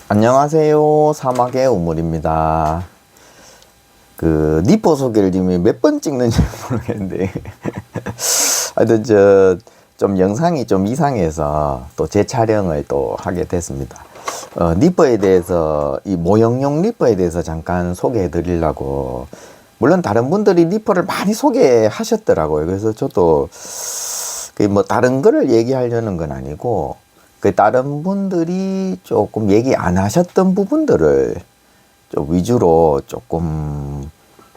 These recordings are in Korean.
안녕하세요. 사막의 우물입니다. 니퍼 소개를 지금 몇 번 찍는지 모르겠는데. 하여튼, 좀 영상이 좀 이상해서 또 재촬영을 또 하게 됐습니다. 니퍼에 대해서, 이 모형용 니퍼에 대해서 잠깐 소개해 드리려고. 물론 다른 분들이 니퍼를 많이 소개하셨더라고요. 그래서 저도, 다른 거를 얘기하려는 건 아니고, 다른 분들이 조금 얘기 안 하셨던 부분들을 좀 위주로 조금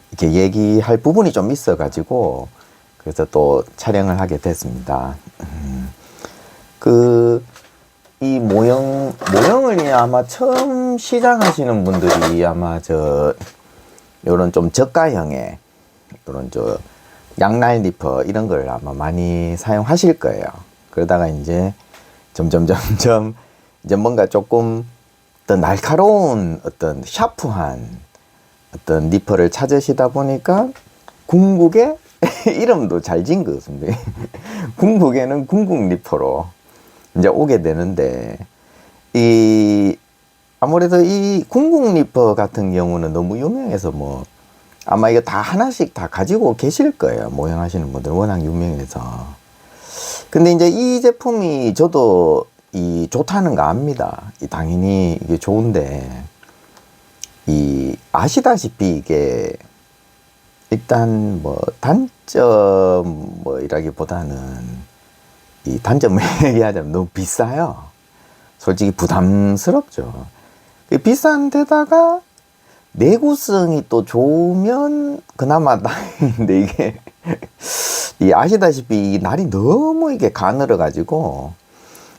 이렇게 얘기할 부분이 좀 있어가지고 그래서 또 촬영을 하게 됐습니다. 이 모형을 아마 처음 시작하시는 분들이 아마 요런 좀 저가형의 요런 양날 니퍼 이런 걸 아마 많이 사용하실 거예요. 그러다가 이제 점점 이제 뭔가 조금 더 날카로운 어떤 샤프한 어떤 니퍼를 찾으시다 보니까 궁극의 이름도 잘 지은 것 같습니다. 궁극에는 궁극 니퍼로 이제 오게 되는데 아무래도 이 궁극 니퍼 같은 경우는 너무 유명해서 아마 이거 다 하나씩 다 가지고 계실 거예요. 모형하시는 분들 워낙 유명해서. 근데 이제 이 제품이 저도 좋다는 거 압니다. 당연히 이게 좋은데, 아시다시피 이게 일단 단점 이라기보다는 이 단점을 얘기하자면 너무 비싸요. 솔직히 부담스럽죠. 비싼 데다가 내구성이 또 좋으면 그나마 다행인데 이게 아시다시피 이 날이 너무 이게 가늘어 가지고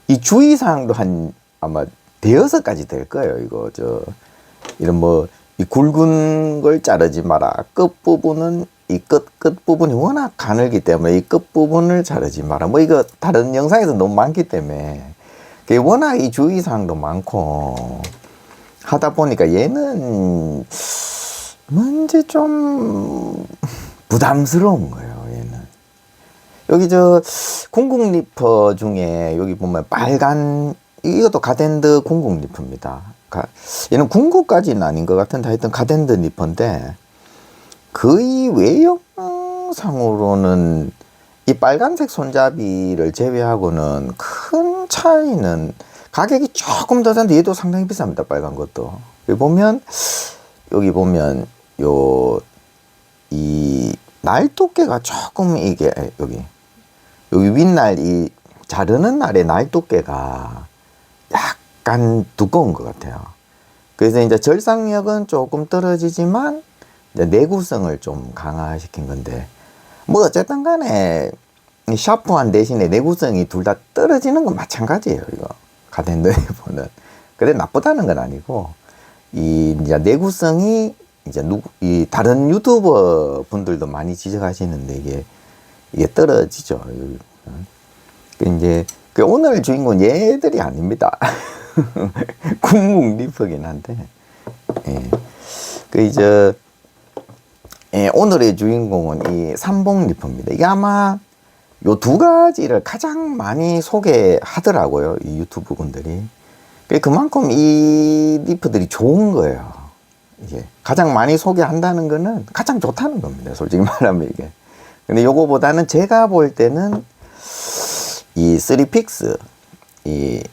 이 주의사항도 아마 대여섯 가지 될 거예요. 이거 이런 이 굵은 걸 자르지 마라. 끝부분은 이 끝부분이 워낙 가늘기 때문에 이 끝부분을 자르지 마라. 이거 다른 영상에서 너무 많기 때문에 워낙 이 주의사항도 많고 하다 보니까 얘는 뭔지 좀 부담스러운 거예요. 얘는 여기 궁극 니퍼 중에 여기 보면 빨간 이것도 가덴드 궁극 니퍼입니다. 얘는 궁극까지는 아닌 것 같은데 하여튼 가덴드 니퍼인데 거의 외형상으로는 이 빨간색 손잡이를 제외하고는 큰 차이는 가격이 조금 더 잔데 얘도 상당히 비쌉니다. 빨간 것도. 여기 보면 이 날 두께가 조금 이게 여기 윗날 자르는 날의 날 두께가 약간 두꺼운 것 같아요. 그래서 이제 절삭력은 조금 떨어지지만 이제 내구성을 좀 강화시킨 건데 어쨌든 간에 샤프한 대신에 내구성이 둘 다 떨어지는 건 마찬가지예요. 이거 가덴드니퍼는. 근데 나쁘다는 건 아니고 이제 내구성이 이제 다른 유튜버 분들도 많이 지적하시는데 이게 떨어지죠. 이제 오늘 주인공 얘들이 아닙니다. 궁극 니퍼긴 한데 오늘의 주인공은 이 삼봉 니퍼입니다. 이게 아마 요 두 가지를 가장 많이 소개하더라고요. 이 유튜브 분들이. 그만큼 이 니퍼들이 좋은 거예요. 이게 가장 많이 소개한다는 거는 가장 좋다는 겁니다. 솔직히 말하면 이게. 근데 요거보다는 제가 볼 때는 이 3픽스,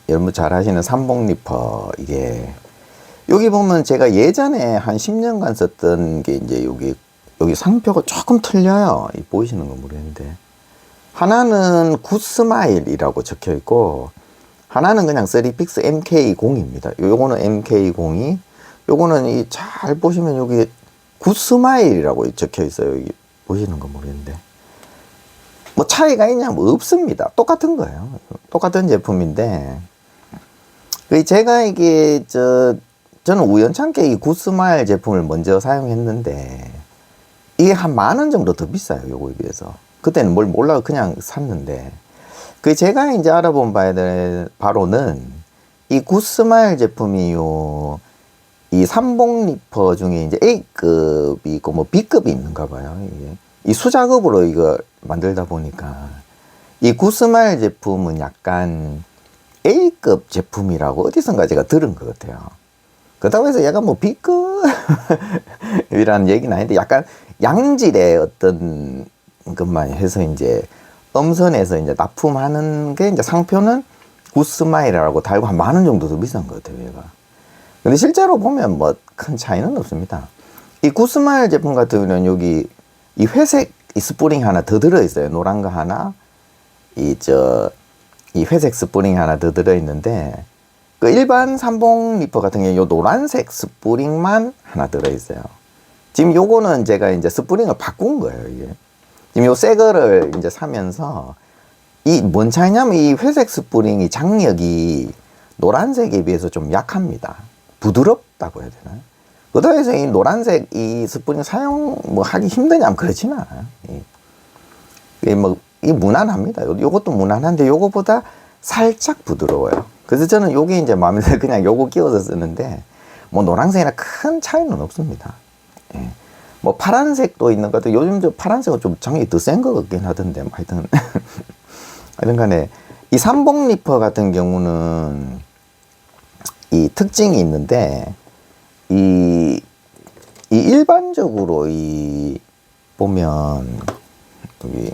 여러분 잘 아시는 삼봉 니퍼, 여기 보면 제가 예전에 한 10년간 썼던 게 이제 여기 상표가 조금 틀려요. 보이시는 거 모르겠는데. 하나는 굿스마일이라고 적혀 있고, 하나는 그냥 3픽스 MK0입니다. 요거는 MK02, 요거는 잘 보시면 여기 굿스마일이라고 적혀 있어요. 여기 보시는 거 모르겠는데. 차이가 있냐면 없습니다. 똑같은 거예요. 똑같은 제품인데. 제가 저는 우연찮게 이 굿스마일 제품을 먼저 사용했는데, 이게 한 10,000원 정도 더 비싸요. 요거에 비해서. 그때는 뭘 몰라서 그냥 샀는데. 제가 이제 알아본 바로는 이 굿스마일 제품이 이 삼봉 니퍼 중에 이제 A급이 있고 B급이 있는가 봐요. 이 수작업으로 이거 만들다 보니까 이 굿스마일 제품은 약간 A급 제품이라고 어디선가 제가 들은 것 같아요. 그렇다고 해서 얘가 뭐 B급이라는 얘기는 아닌데 약간 양질의 어떤 것만 해서 이제 음선에서 이제 납품하는 게 이제 상표는 굿스마일이라고 달고 한 10,000원 정도 더 비싼 것 같아요, 얘가. 근데 실제로 보면 뭐 큰 차이는 없습니다. 이 굿스마일 제품 같은 경우는 여기 이 회색 이 스프링 하나 더 들어있어요. 노란 거 하나, 이 회색 스프링 하나 더 들어있는데, 그 일반 삼봉 리퍼 같은 경우에 요 노란색 스프링만 하나 들어있어요. 지금 요거는 제가 이제 스프링을 바꾼 거예요, 이게. 지금 요 새 거를 이제 사면서, 이 뭔 차이냐면 이 회색 스프링이 장력이 노란색에 비해서 좀 약합니다. 부드럽다고 해야 되나요? 그렇다고 해서 이 노란색 이 스프링 사용 뭐 하기 힘드냐면 그렇지는 않아요. 이 무난합니다. 요것도 무난한데 요거보다 살짝 부드러워요. 그래서 저는 요게 이제 마음에 들어 그냥 요거 끼워서 쓰는데 뭐 노란색이나 큰 차이는 없습니다. 예. 뭐 파란색도 있는 것 같아요. 요즘 저 파란색은 좀 장이 더 센 것 같긴 하던데 뭐 하여튼 하여튼 간에 이 삼봉 리퍼 같은 경우는 이 특징이 있는데 이 일반적으로 이 보면 여기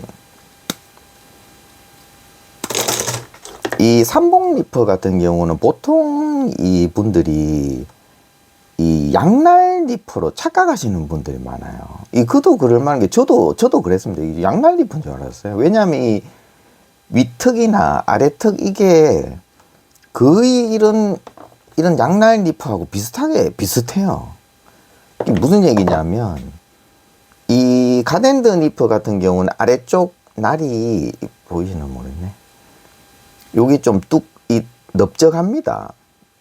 이 삼봉 리퍼 같은 경우는 보통 이 분들이 이 양날 리퍼로 착각하시는 분들이 많아요. 그도 그럴 만한 게 저도 그랬습니다. 이 양날 리퍼인 줄 알았어요. 왜냐하면 이 위턱이나 아래턱 이게 거의 이런 양날 리퍼하고 비슷해요. 이게 무슨 얘기냐면 이 가덴드 리퍼 같은 경우는 아래쪽 날이 보이시나 모르겠네. 여기 좀 넓적합니다.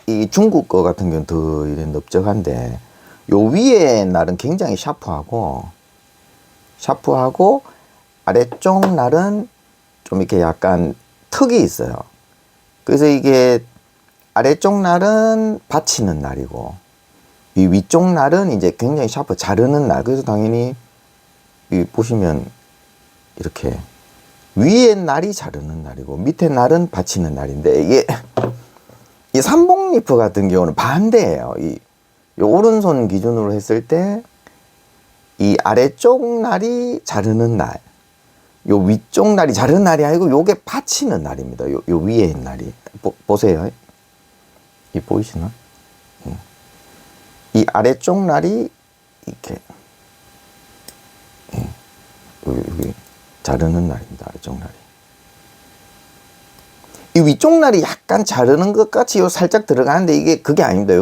이 중국 거 같은 경우는 더 이런 넓적한데 요 위에 날은 굉장히 샤프하고 아래쪽 날은 좀 이렇게 약간 턱이 있어요. 그래서 이게 아래쪽 날은 받치는 날이고 이 위쪽 날은 이제 굉장히 샤프 자르는 날. 그래서 당연히 이 보시면 이렇게 위에 날이 자르는 날이고 밑에 날은 받치는 날인데 이게 이 삼봉 리퍼 같은 경우는 반대예요. 이 오른손 기준으로 했을 때 이 아래쪽 날이 자르는 날, 요 위쪽 날이 자르는 날이 아니고 요게 받치는 날입니다. 요 위에 날이 보세요. 이 보이시나? 이 아래쪽 날이 이렇게 여기 자르는 날입니다. 아래쪽 날이. 이 위쪽 날이 약간 자르는 것 같이 요 살짝 들어가는데 이게 그게 아닙니다.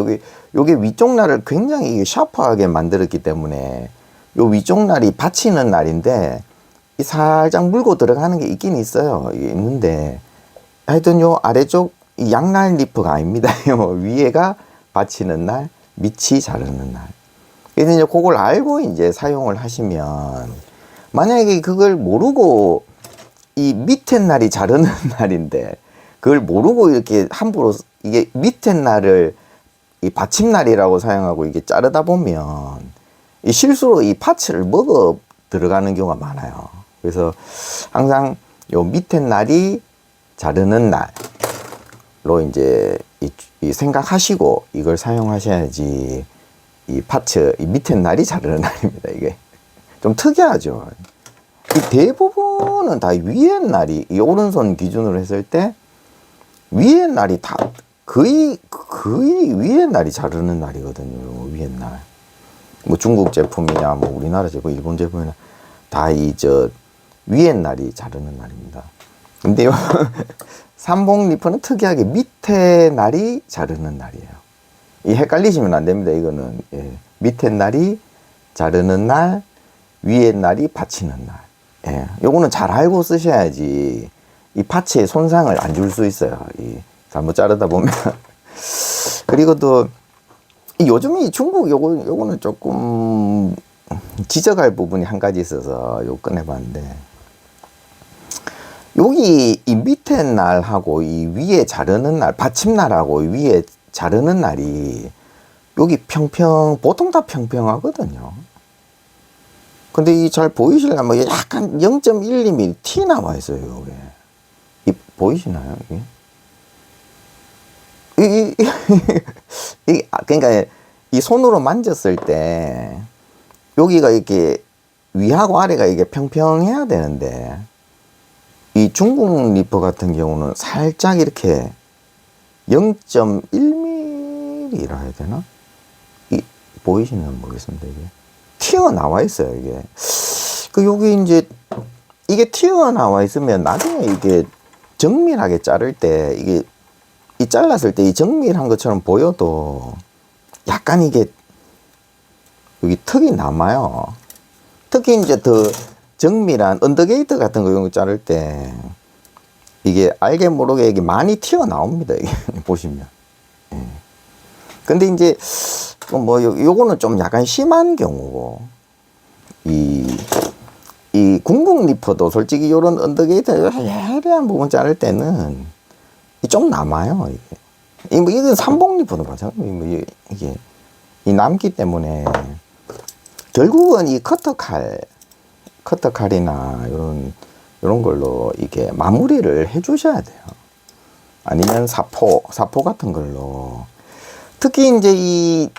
여기 위쪽 날을 굉장히 샤프하게 만들었기 때문에 요 위쪽 날이 받치는 날인데 이 살짝 물고 들어가는 게 있긴 있어요. 이게 있는데 하여튼 요 아래쪽 이 양날 리퍼가 아닙니다. 요 위에가 받치는 날, 밑이 자르는 날. 그래서 이제 그걸 알고 이제 사용을 하시면 만약에 그걸 모르고 이 밑에 날이 자르는 날인데 그걸 모르고 이렇게 함부로 이게 밑에 날을 이 받침날이라고 사용하고 이게 자르다 보면 이 실수로 이 파츠를 먹어 들어가는 경우가 많아요. 그래서 항상 요 밑에 날이 자르는 날로 이제 이 생각하시고 이걸 사용하셔야지 이 파츠 이 밑에 날이 자르는 날입니다. 이게 좀 특이하죠. 이 대부분은 다 위에 날이 이 오른손 기준으로 했을 때 위에 날이 다 거의 위에 날이 자르는 날이거든요. 위에 날. 뭐 중국 제품이냐, 뭐 우리나라 제품, 일본 제품이나 다 위에 날이 자르는 날입니다. 근데 요 삼봉 리퍼는 특이하게 밑에 날이 자르는 날이에요. 이 헷갈리시면 안 됩니다. 이거는 밑에 날이 자르는 날, 위에 날이 받치는 날. 요거는 잘 알고 쓰셔야지 이 파츠에 손상을 안 줄 수 있어요. 잘못 자르다 보면. 그리고 또 요즘 이 중국 요거는 조금 지적할 부분이 한 가지 있어서 요 꺼내봤는데 여기 이 밑에 날하고 이 위에 자르는 날, 받침날하고 위에 자르는 날이 여기 보통 다 평평하거든요. 근데 이 잘 보이시려면 약간 0.12mm 티 나와 있어요, 여기. 보이시나요, 이게? 그러니까 이 손으로 만졌을 때 여기가 이렇게 위하고 아래가 이게 평평해야 되는데 이 중국 리퍼 같은 경우는 살짝 이렇게 0.1mm라 해야 되나? 보이시면 모르겠습니다. 이게 튀어나와 있어요. 이게 여기 이제 이게 튀어나와 있으면 나중에 이게 정밀하게 자를 때 이게 이 잘랐을 때 이 정밀한 것처럼 보여도 약간 이게 여기 턱이 남아요. 특히 이제 더 정밀한 언더게이트 같은 거 자를 때 이게 알게 모르게 이게 많이 튀어나옵니다. 이게 보시면. 예. 근데 이제 뭐 요거는 좀 약간 심한 경우고 이 궁극 리퍼도 솔직히 요런 언더게이트 해리한 부분 자를 때는 좀 남아요. 이게 이건 삼봉 리퍼도 마찬가지예요. 이게 이 남기 때문에 결국은 이 커터칼이나 이런 걸로 이게 마무리를 해 주셔야 돼요. 아니면 사포 같은 걸로. 특히 이제 이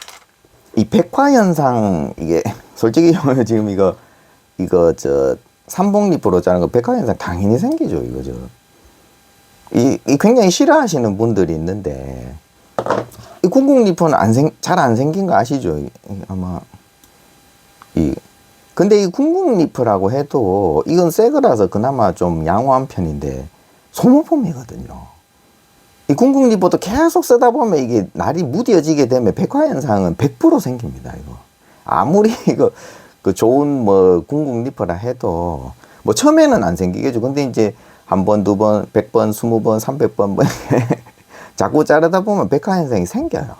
백화 현상, 이게 솔직히 지금 이거 삼봉 리퍼로 자는 거 백화 현상 당연히 생기죠. 이거죠. 이 굉장히 싫어하시는 분들이 있는데 이 궁극 리퍼는 잘 안 생긴 거 아시죠? 아마 근데 이 궁극 리퍼라고 해도 이건 새 거라서 그나마 좀 양호한 편인데 소모품이거든요. 이 궁극 리퍼도 계속 쓰다 보면 이게 날이 무뎌지게 되면 백화 현상은 100% 생깁니다. 이거 아무리 그 좋은 뭐 궁극 리퍼라 해도 뭐 처음에는 안 생기겠죠. 근데 이제 한 번, 두 번, 100번, 20번, 300번 뭐 자꾸 자르다 보면 백화 현상이 생겨요.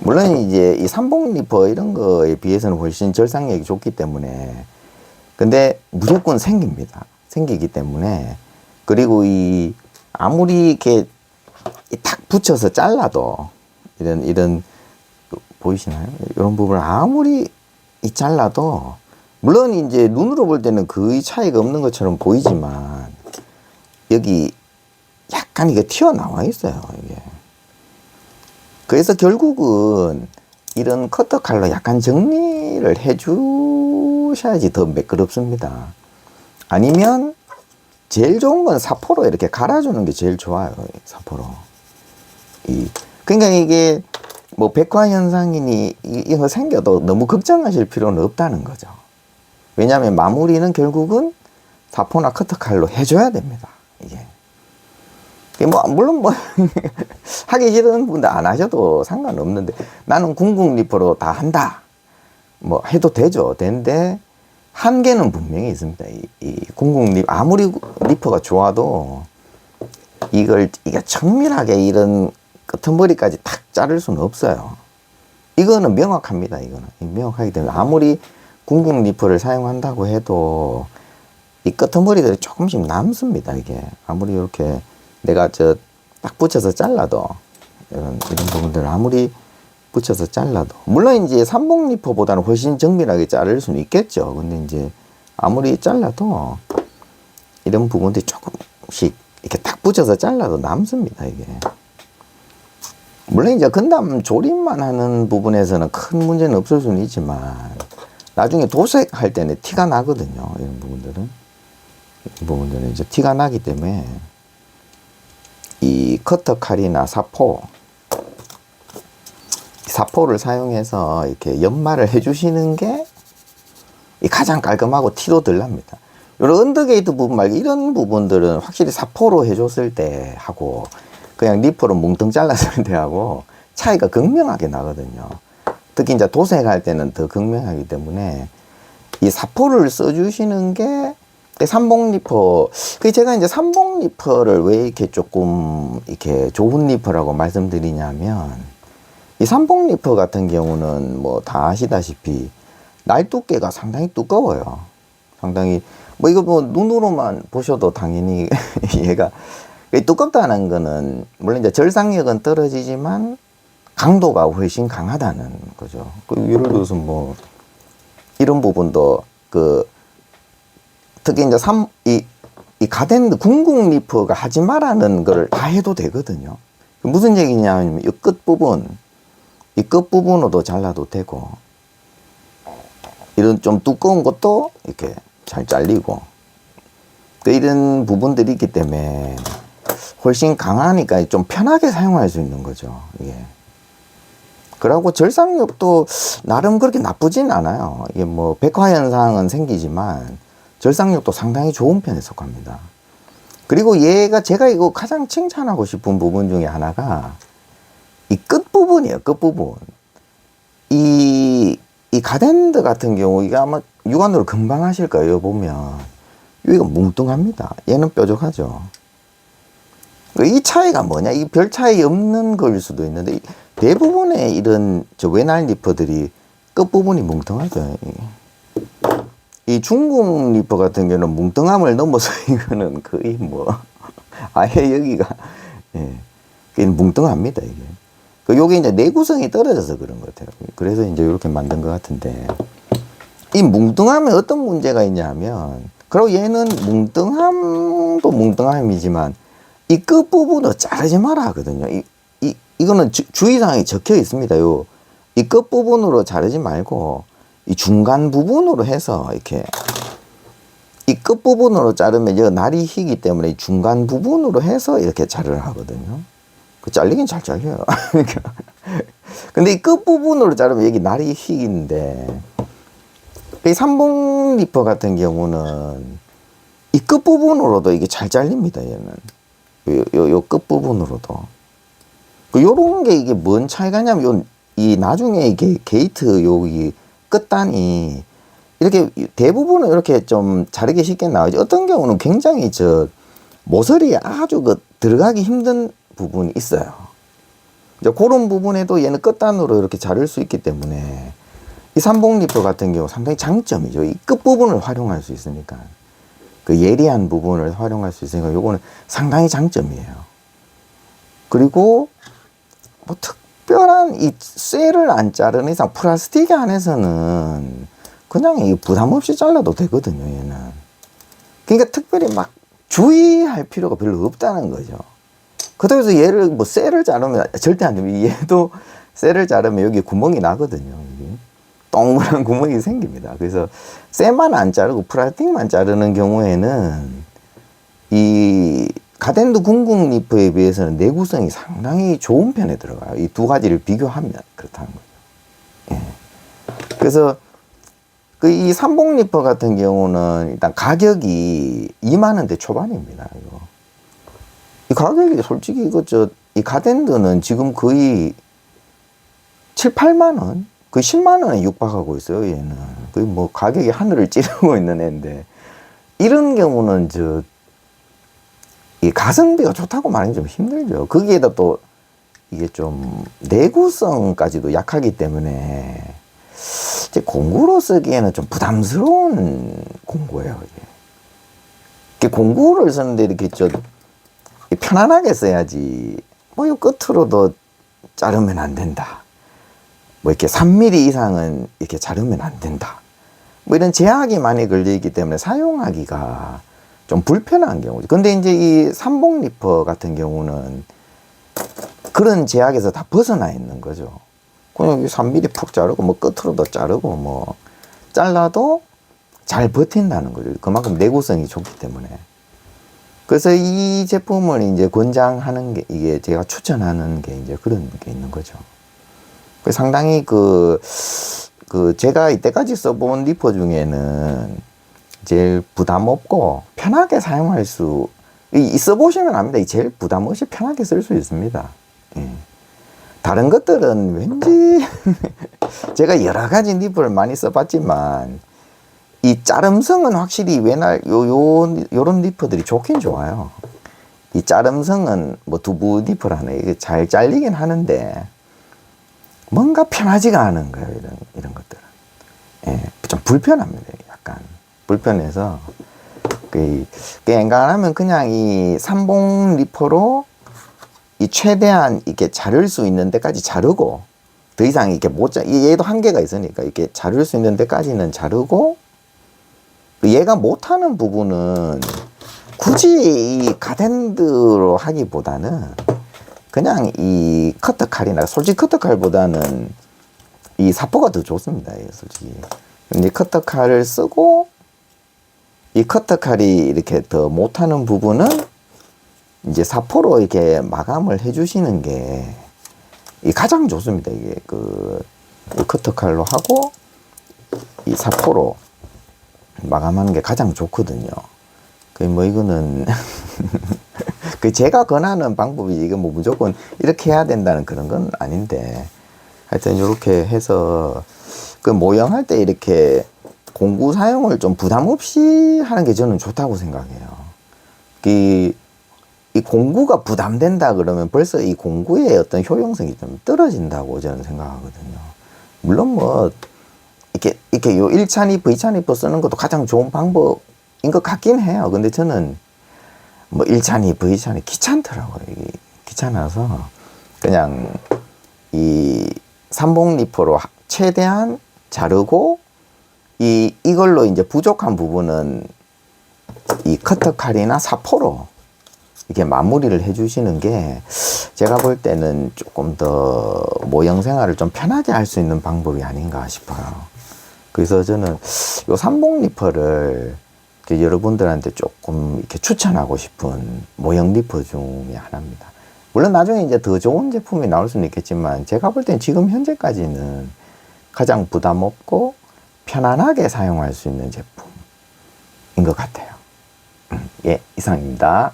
물론 이제 이 삼봉 리퍼 이런 거에 비해서는 훨씬 절상력이 좋기 때문에 근데 무조건 생깁니다. 생기기 때문에 그리고 아무리 이렇게 탁 붙여서 잘라도 이런 보이시나요? 이런 부분을 아무리 잘라도 물론 이제 눈으로 볼 때는 거의 차이가 없는 것처럼 보이지만 여기 약간 이게 튀어나와 있어요. 이게. 그래서 결국은 이런 커터 칼로 약간 정리를 해 주셔야지 더 매끄럽습니다. 아니면 제일 좋은 건 사포로 이렇게 갈아주는 게 제일 좋아요. 사포로. 그러니까 이게 뭐 백화 현상이니 이거 생겨도 너무 걱정하실 필요는 없다는 거죠. 왜냐하면 마무리는 결국은 사포나 커터 칼로 해줘야 됩니다. 이게. 물론 하기 싫은 분들 안 하셔도 상관없는데 나는 궁극 리퍼로 다 한다. 뭐 해도 되죠. 되는데 한계는 분명히 있습니다. 이 궁극 리퍼 아무리 리퍼가 좋아도 이게 정밀하게 이런 끄트머리까지 탁 자를 수는 없어요. 이거는 명확합니다. 이거는 명확하기 때문에 아무리 궁극 리퍼를 사용한다고 해도 이 끄트머리들이 조금씩 남습니다. 이게 아무리 이렇게 내가 딱 붙여서 잘라도 이런 부분들을 아무리 붙여서 잘라도 물론 이제 삼봉 리퍼보다는 훨씬 정밀하게 자를 수는 있겠죠. 근데 이제 아무리 잘라도 이런 부분들이 조금씩 이렇게 딱 붙여서 잘라도 남습니다. 이게 물론 이제 건담 조립만 하는 부분에서는 큰 문제는 없을 수는 있지만 나중에 도색할 때는 티가 나거든요. 이런 부분들은 이제 티가 나기 때문에 이 커터 칼이나 사포를 사용해서 이렇게 연마를 해주시는 게 가장 깔끔하고 티도 덜 납니다. 이런 언더게이트 부분 말고 이런 부분들은 확실히 사포로 해줬을 때 하고 그냥 리퍼로 뭉텅 잘랐을 때 하고 차이가 극명하게 나거든요. 특히 이제 도색할 때는 더 극명하기 때문에 이 사포를 써주시는 게 삼봉 리퍼, 제가 이제 삼봉 리퍼를 왜 이렇게 조금 이렇게 좋은 리퍼라고 말씀드리냐면 이 삼봉 리퍼 같은 경우는 뭐 다 아시다시피 날 두께가 상당히 두꺼워요. 상당히 이거 눈으로만 보셔도 당연히 얘가 두껍다는 거는 물론 이제 절상력은 떨어지지만 강도가 훨씬 강하다는 거죠. 예를 들어서 이런 부분도 특히 이제 이 가덴 궁극 리퍼가 하지 말라는 걸 다 해도 되거든요. 무슨 얘기냐면 이 끝부분, 이 끝부분으로도 잘라도 되고, 이런 좀 두꺼운 것도 이렇게 잘 잘리고, 이런 부분들이 있기 때문에 훨씬 강하니까 좀 편하게 사용할 수 있는 거죠. 이게. 그리고 절삭력도 나름 그렇게 나쁘진 않아요. 이게 뭐 백화 현상은 생기지만 절삭력도 상당히 좋은 편에 속합니다. 그리고 얘가 제가 이거 가장 칭찬하고 싶은 부분 중에 하나가 이 끝부분이에요. 끝부분. 이 가덴드 같은 경우 이게 아마 육안으로 금방 하실 거예요. 보면 여기가 뭉뚱합니다. 얘는 뾰족하죠. 이 차이가 뭐냐? 이 별 차이 없는 거일 수도 있는데 대부분의 이런 저 외날 리퍼들이 끝부분이 뭉뚱하죠. 이 중국 리퍼 같은 경우는 뭉뚱함을 넘어서 이거는 거의 뭐 아예 여기가 예, 뭉뚱합니다. 이게 요게 이제 내구성이 떨어져서 그런 것 같아요. 그래서 이제 이렇게 만든 것 같은데 이 뭉뚱함에 어떤 문제가 있냐면 그리고 얘는 뭉뚱함도 뭉뚱함이지만 이 끝부분을 자르지 마라 하거든요. 이거는 주의사항이 적혀 있습니다. 이 끝부분으로 자르지 말고 이 중간 부분으로 해서 이렇게 이 끝부분으로 자르면 여기 날이 희기 때문에 이 중간 부분으로 해서 이렇게 자르려 하거든요. 그 잘리긴 잘 잘려요. 근데 이 끝부분으로 자르면 여기 날이 희기인데 이 삼봉 리퍼 같은 경우는 이 끝부분으로도 이게 잘 잘립니다. 얘는 요 끝부분으로도 요런 게 이게 뭔 차이가 냐면 이 나중에 이게 게이트 여기 끝단이 이렇게 대부분은 이렇게 좀 자르기 쉽게 나오지 어떤 경우는 굉장히 저 모서리에 아주 그 들어가기 힘든 부분이 있어요. 이제 그런 부분에도 얘는 끝단으로 이렇게 자를 수 있기 때문에 이 삼봉 리퍼 같은 경우 상당히 장점이죠. 이 끝부분을 활용할 수 있으니까 그 예리한 부분을 활용할 수 있으니까 요거는 상당히 장점이에요. 그리고 뭐 특별한 이 쇠를 안 자르는 이상 플라스틱 안에서는 그냥 이 부담 없이 잘라도 되거든요. 얘는. 그러니까 특별히 막 주의할 필요가 별로 없다는 거죠. 그렇다고 해서 얘를 뭐 쇠를 자르면 절대 안 됩니다. 얘도 쇠를 자르면 여기 구멍이 나거든요. 여기. 동그란 구멍이 생깁니다. 그래서 쇠만 안 자르고 플라스틱만 자르는 경우에는 이 가덴드 궁극 리퍼에 비해서는 내구성이 상당히 좋은 편에 들어가요. 이 두 가지를 비교하면 그렇다는 거죠. 예. 그래서 그 이 삼봉 리퍼 같은 경우는 일단 가격이 2만 원대 초반입니다. 이거. 이 가격이 솔직히 이거 이 가덴드는 지금 거의 7, 8만 원? 거의 10만 원에 육박하고 있어요. 얘는. 거의 뭐 가격이 하늘을 찌르고 있는 애인데 이런 경우는 이 가성비가 좋다고 말하기 좀 힘들죠. 거기에다 또 이게 좀 내구성까지도 약하기 때문에 이제 공구로 쓰기에는 좀 부담스러운 공구예요. 이게 공구를 쓰는데 이렇게 편안하게 써야지. 뭐 이 끝으로도 자르면 안 된다. 뭐 이렇게 3mm 이상은 이렇게 자르면 안 된다. 뭐 이런 제약이 많이 걸려 있기 때문에 사용하기가 좀 불편한 경우죠. 근데 이제 이 삼봉 리퍼 같은 경우는 그런 제약에서 다 벗어나 있는 거죠. 그냥 3mm 푹 자르고 뭐 끝으로도 자르고 뭐 잘라도 잘 버틴다는 거죠. 그만큼 내구성이 좋기 때문에. 그래서 이 제품을 이제 권장하는 게 이게 제가 추천하는 게 이제 그런 게 있는 거죠. 상당히 제가 이때까지 써본 리퍼 중에는 제일 부담 없고 편하게 사용할 수, 써보시면 압니다. 제일 부담 없이 편하게 쓸 수 있습니다. 예. 다른 것들은 왠지 제가 여러 가지 리퍼를 많이 써봤지만 이 짜름성은 확실히 요런 리퍼들이 좋긴 좋아요. 이 짜름성은 뭐 두부 리퍼라네. 이게 잘 잘리긴 하는데 뭔가 편하지가 않은 거예요. 이런 것들은. 예, 좀 불편합니다. 약간. 불편해서. 앵간하면 그냥 이 삼봉 리퍼로 이 최대한 이렇게 자를 수 있는 데까지 자르고 더 이상 이렇게 얘도 한계가 있으니까 이렇게 자를 수 있는 데까지는 자르고 얘가 못하는 부분은 굳이 이 가덴드로 하기보다는 그냥 이 커터칼이나 솔직히 커터칼보다는 이 사포가 더 좋습니다. 솔직히. 근데 커터칼을 쓰고 이 커터칼이 이렇게 더 못하는 부분은 이제 사포로 이렇게 마감을 해주시는 게 이 가장 좋습니다. 이게 이 커터칼로 하고 이 사포로 마감하는 게 가장 좋거든요. 뭐 이거는 제가 권하는 방법이 이거 뭐 무조건 이렇게 해야 된다는 그런 건 아닌데 하여튼 이렇게 해서 모형할 때 이렇게 공구 사용을 좀 부담 없이 하는 게 저는 좋다고 생각해요. 이 공구가 부담된다 그러면 벌써 이 공구의 어떤 효용성이 좀 떨어진다고 저는 생각하거든요. 물론 뭐 이렇게 요 1차 니프, 2차 니프 쓰는 것도 가장 좋은 방법인 것 같긴 해요. 근데 저는 뭐 1차 니프, 2차 니프 귀찮더라고요. 귀찮아서 그냥 이 삼봉 니프로 최대한 자르고 이걸로 이제 부족한 부분은 이 커터 칼이나 사포로 이렇게 마무리를 해주시는 게 제가 볼 때는 조금 더 모형 생활을 좀 편하게 할 수 있는 방법이 아닌가 싶어요. 그래서 저는 요 삼봉 니퍼를 여러분들한테 조금 이렇게 추천하고 싶은 모형 니퍼 중에 하나입니다. 물론 나중에 이제 더 좋은 제품이 나올 수는 있겠지만 제가 볼 땐 지금 현재까지는 가장 부담 없고 편안하게 사용할 수 있는 제품인 것 같아요. 예, 이상입니다.